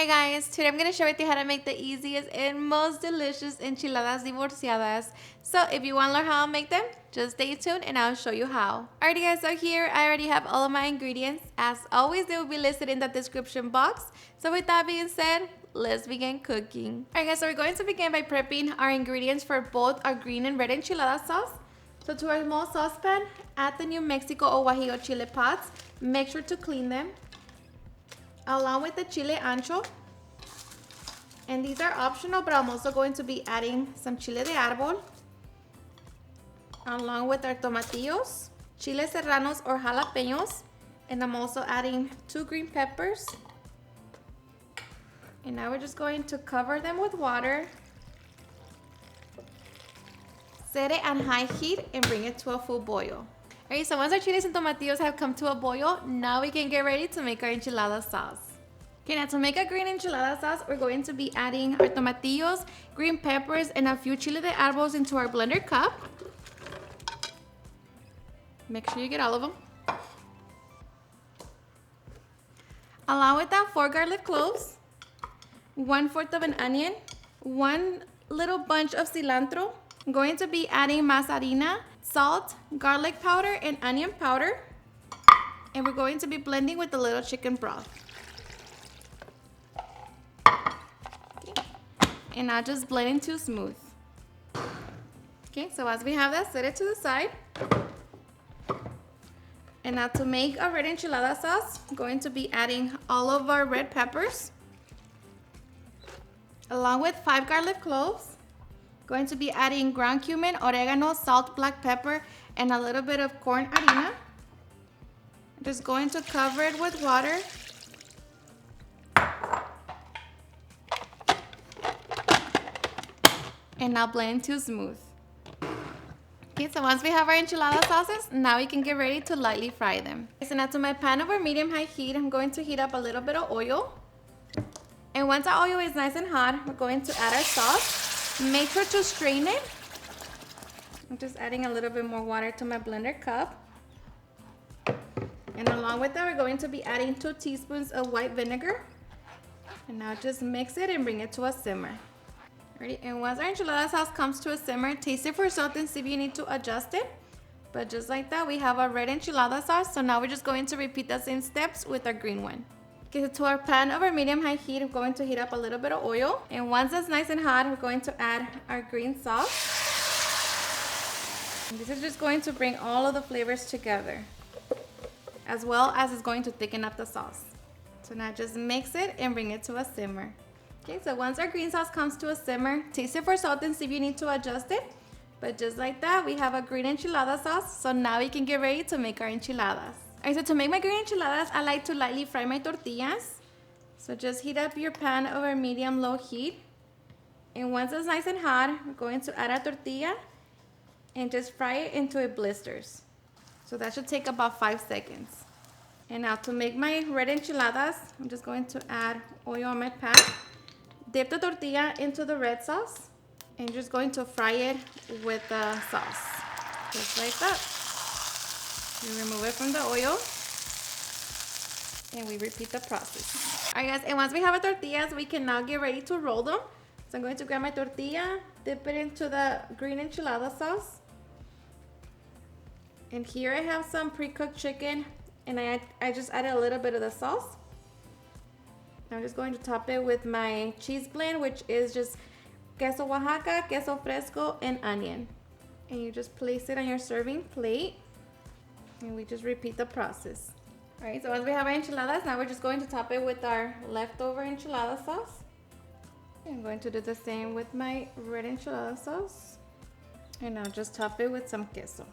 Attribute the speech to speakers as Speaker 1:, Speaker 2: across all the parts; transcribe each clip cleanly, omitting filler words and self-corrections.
Speaker 1: Hey guys, today I'm going to share with you how to make the easiest and most delicious enchiladas divorciadas. So if you want to learn how to make them, just stay tuned and I'll show you how. Alrighty guys, so here I already have all of my ingredients. As always, they will be listed in the description box. So with that being said, let's begin cooking. Alright guys, so we're going to begin by prepping our ingredients for both our green and red enchilada sauce. So to our small saucepan, add the New Mexico or Guajillo chile pods. Make sure to clean them, along with the chile ancho. And these are optional, but I'm also going to be adding some chile de árbol, along with our tomatillos, chile serranos or jalapeños, and I'm also adding 2 green peppers. And now we're just going to cover them with water, set it on high heat, and bring it to a full boil. Alright, so once our chiles and tomatillos have come to a boil, now we can get ready to make our enchilada sauce. Okay, now to make a green enchilada sauce, we're going to be adding our tomatillos, green peppers, and a few chile de árboles into our blender cup. Make sure you get all of them. Along with that, 4 garlic cloves, 1/4 of an onion, 1 little bunch of cilantro. I'm going to be adding masa, salt, garlic powder, and onion powder. And we're going to be blending with a little chicken broth. And now just blend into smooth. Okay, so as we have that, set it to the side. And now to make our red enchilada sauce, I'm going to be adding all of our red peppers, along with 5 garlic cloves. Going to be adding ground cumin, oregano, salt, black pepper, and a little bit of corn harina. I'm just going to cover it with water. And now blend into smooth. Okay, so once we have our enchilada sauces, now we can get ready to lightly fry them. Okay, so now to my pan over medium-high heat, I'm going to heat up a little bit of oil. And once our oil is nice and hot, we're going to add our sauce. Make sure to strain it. I'm just adding a little bit more water to my blender cup. And along with that, we're going to be adding 2 teaspoons of white vinegar. And now just mix it and bring it to a simmer. Ready? And once our enchilada sauce comes to a simmer, taste it for salt and see if you need to adjust it. But just like that, we have our red enchilada sauce. So now we're just going to repeat the same steps with our green one. Okay, so to our pan over medium-high heat, I'm going to heat up a little bit of oil. And once it's nice and hot, we're going to add our green sauce. And this is just going to bring all of the flavors together, as well as it's going to thicken up the sauce. So now just mix it and bring it to a simmer. Okay, so once our green sauce comes to a simmer, taste it for salt and see if you need to adjust it. But just like that, we have a green enchilada sauce. So now we can get ready to make our enchiladas. Alright, so to make my green enchiladas, I like to lightly fry my tortillas. So just heat up your pan over medium-low heat. And once it's nice and hot, we're going to add our tortilla and just fry it until it blisters. So that should take about 5 seconds. And now to make my red enchiladas, I'm just going to add oil on my pan. Dip the tortilla into the red sauce and just going to fry it with the sauce. Just like that. We remove it from the oil and we repeat the process. Alright guys, and once we have our tortillas, we can now get ready to roll them. So I'm going to grab my tortilla, dip it into the green enchilada sauce. And here I have some pre-cooked chicken and I just added a little bit of the sauce. I'm just going to top it with my cheese blend, which is just queso Oaxaca, queso fresco, and onion. And you just place it on your serving plate. And we just repeat the process. Alright, so once we have our enchiladas, now we're just going to top it with our leftover enchilada sauce. I'm going to do the same with my red enchilada sauce. And now just top it with some queso.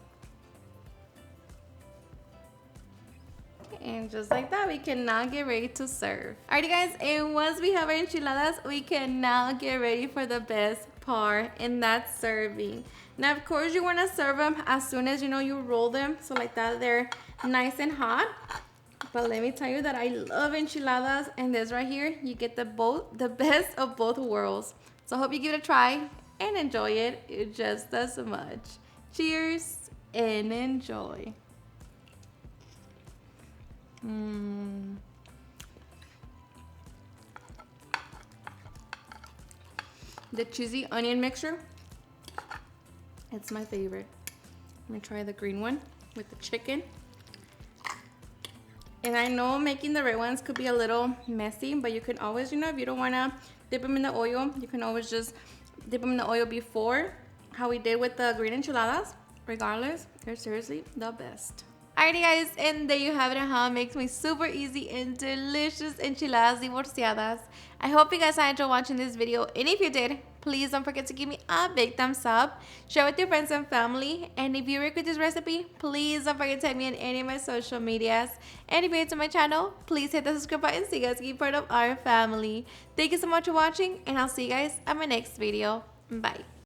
Speaker 1: And just like that, we can now get ready to serve. Alrighty guys, and once we have our enchiladas, we can now get ready for the best part, and that's serving. Now of course you want to serve them as soon as you roll them, so like that they're nice and hot. But let me tell you that I love enchiladas, and this right here, you get the best of both worlds. So I hope you give it a try and enjoy it just as much. Cheers and enjoy. The cheesy onion mixture, it's my favorite. I'm gonna try the green one with the chicken. And I know making the red ones could be a little messy, but you can always, if you don't wanna dip them in the oil, you can always just dip them in the oil before, how we did with the green enchiladas. Regardless, they're seriously the best. Alrighty guys, and there you have it, how it makes my super easy and delicious enchiladas divorciadas. I hope you guys enjoyed watching this video, and if you did, please don't forget to give me a big thumbs up, share with your friends and family, and if you agree with this recipe, please don't forget to tag me on any of my social medias. And if you're new to my channel, please hit the subscribe button so you guys can be part of our family. Thank you so much for watching, and I'll see you guys on my next video. Bye.